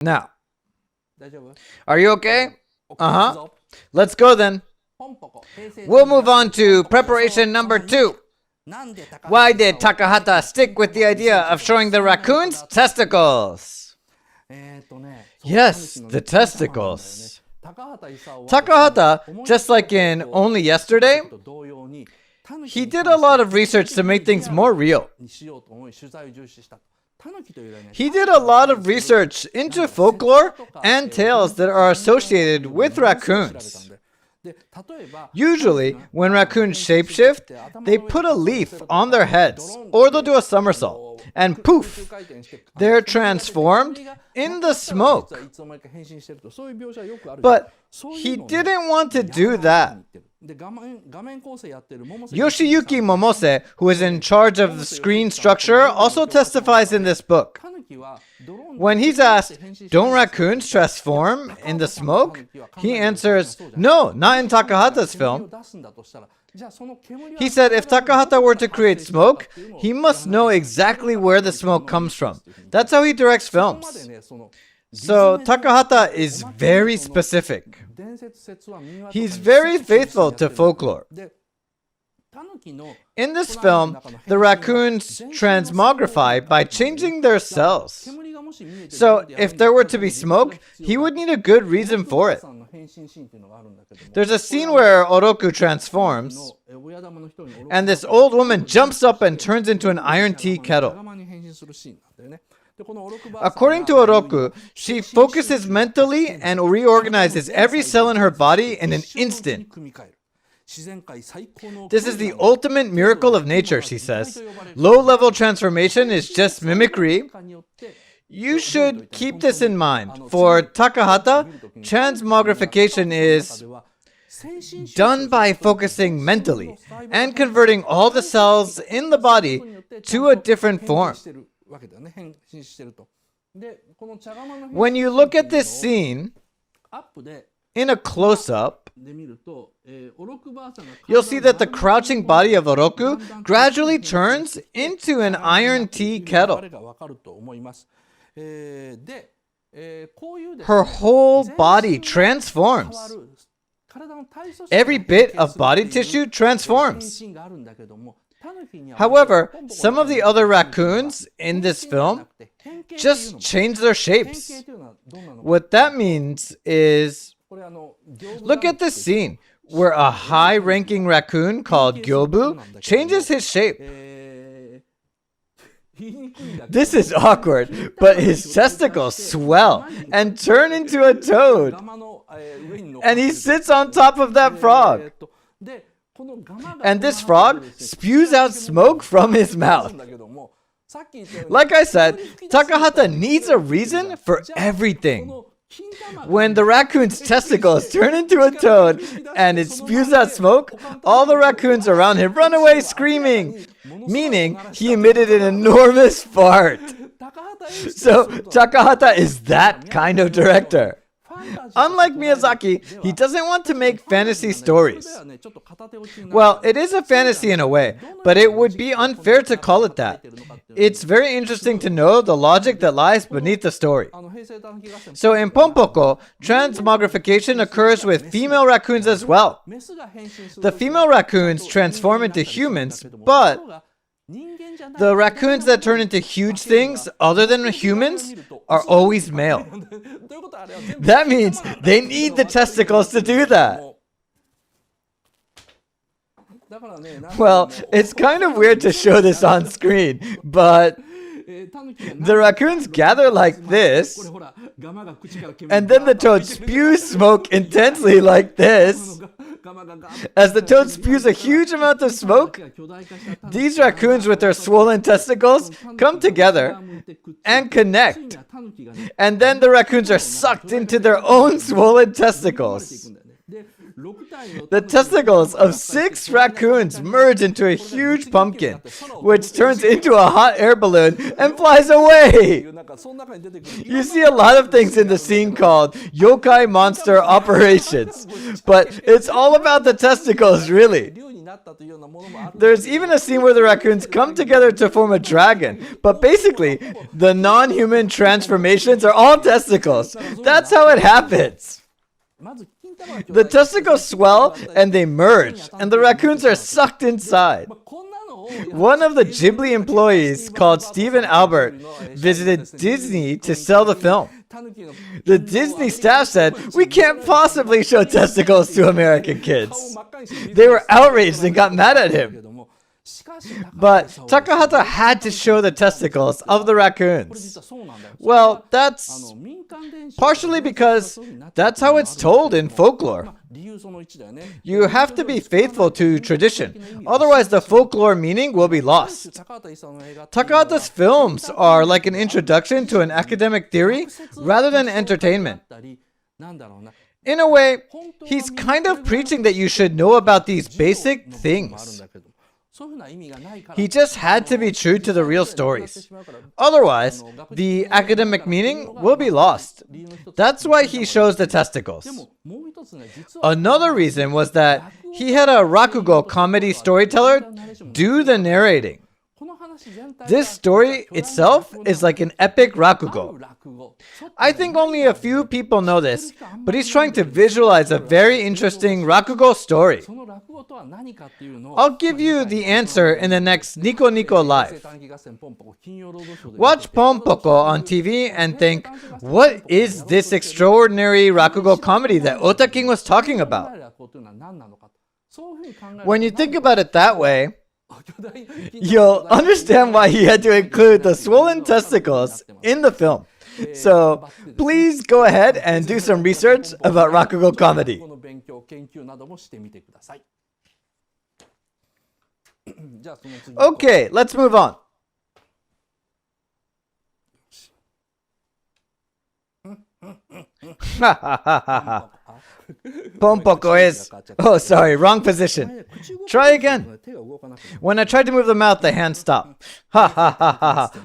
Now, are you okay? Uh-huh. Let's go then. We'll move on to preparation number 2. Why did Takahata stick with the idea of showing the raccoon's testicles? Yes, the testicles. Takahata, just like in Only Yesterday, he did a lot of research to make things more real. He did a lot of research into folklore and tales that are associated with raccoons. Usually, when raccoons shapeshift, they put a leaf on their heads, or they'll do a somersault, and poof, they're transformed in the smoke. But he didn't want to do that. Yoshiyuki Momose, who is in charge of the screen structure, also testifies in this book. When he's asked, don't raccoons transform in the smoke? He answers, no, not in Takahata's film. He said if Takahata were to create smoke, he must know exactly where the smoke comes from. That's how he directs films. So Takahata is very specific. He's very faithful to folklore. In this film, the raccoons transmogrify by changing their cells. So if there were to be smoke, he would need a good reason for it. There's a scene where Oroku transforms, and this old woman jumps up and turns into an iron tea kettle. According to Oroku, she focuses mentally and reorganizes every cell in her body in an instant. This is the ultimate miracle of nature, she says. Low-level transformation is just mimicry. You should keep this in mind. For Takahata, transmogrification is done by focusing mentally and converting all the cells in the body to a different form. When you look at this scene in a close-up, you'll see that the crouching body of Oroku gradually turns into an iron tea kettle. Her whole body transforms. Every bit of body tissue transforms. However, some of the other raccoons in this film just change their shapes. What that means is, look at this scene where a high-ranking raccoon called Gyobu changes his shape. This is awkward, but his testicles swell and turn into a toad. And he sits on top of that frog. And this frog spews out smoke from his mouth. Like I said, Takahata needs a reason for everything. When the raccoon's testicles turn into a toad and it spews out smoke, all the raccoons around him run away screaming, meaning he emitted an enormous fart. So Takahata is that kind of director. Unlike Miyazaki, he doesn't want to make fantasy stories. Well, it is a fantasy in a way, but it would be unfair to call it that. It's very interesting to know the logic that lies beneath the story. So in Pom Poko, transmogrification occurs with female raccoons as well. The female raccoons transform into humans, but the raccoons that turn into huge things other than humans are always male. That means they need the testicles to do that. Well, it's kind of weird to show this on screen, but the raccoons gather like this, and then the toad spews smoke intensely like this. As the toad spews a huge amount of smoke, these raccoons with their swollen testicles come together and connect. And then the raccoons are sucked into their own swollen testicles. The testicles of 6 raccoons merge into a huge pumpkin, which turns into a hot air balloon and flies away. You see a lot of things in the scene called Yokai Monster Operations, but it's all about the testicles, really. There's even a scene where the raccoons come together to form a dragon, but basically, the non-human transformations are all testicles. That's how it happens. The testicles swell and they merge, and the raccoons are sucked inside. One of the Ghibli employees, called Stephen Albert, visited Disney to sell the film. The Disney staff said, "We can't possibly show testicles to American kids." They were outraged and got mad at him. But Takahata had to show the testicles of the raccoons. Well, that's partially because that's how it's told in folklore. You have to be faithful to tradition, otherwise the folklore meaning will be lost. Takahata's films are like an introduction to an academic theory rather than entertainment. In a way, he's kind of preaching that you should know about these basic things. He just had to be true to the real stories. Otherwise, the academic meaning will be lost. That's why he shows the testicles. Another reason was that he had a rakugo comedy storyteller do the narrating. This story itself is like an epic rakugo. I think only a few people know this, but he's trying to visualize a very interesting rakugo story. I'll give you the answer in the next Nico Nico Live. Watch Pom Poko on TV and think, what is this extraordinary rakugo comedy that Otaku was talking about? When you think about it that way, you'll understand why he had to include the swollen testicles in the film. So please go ahead and do some research about rakugo comedy. Okay, let's move on. Pom Poko is... Oh, sorry, wrong position. Try again. When I tried to move the mouth, the hand stopped. Ha ha ha ha ha.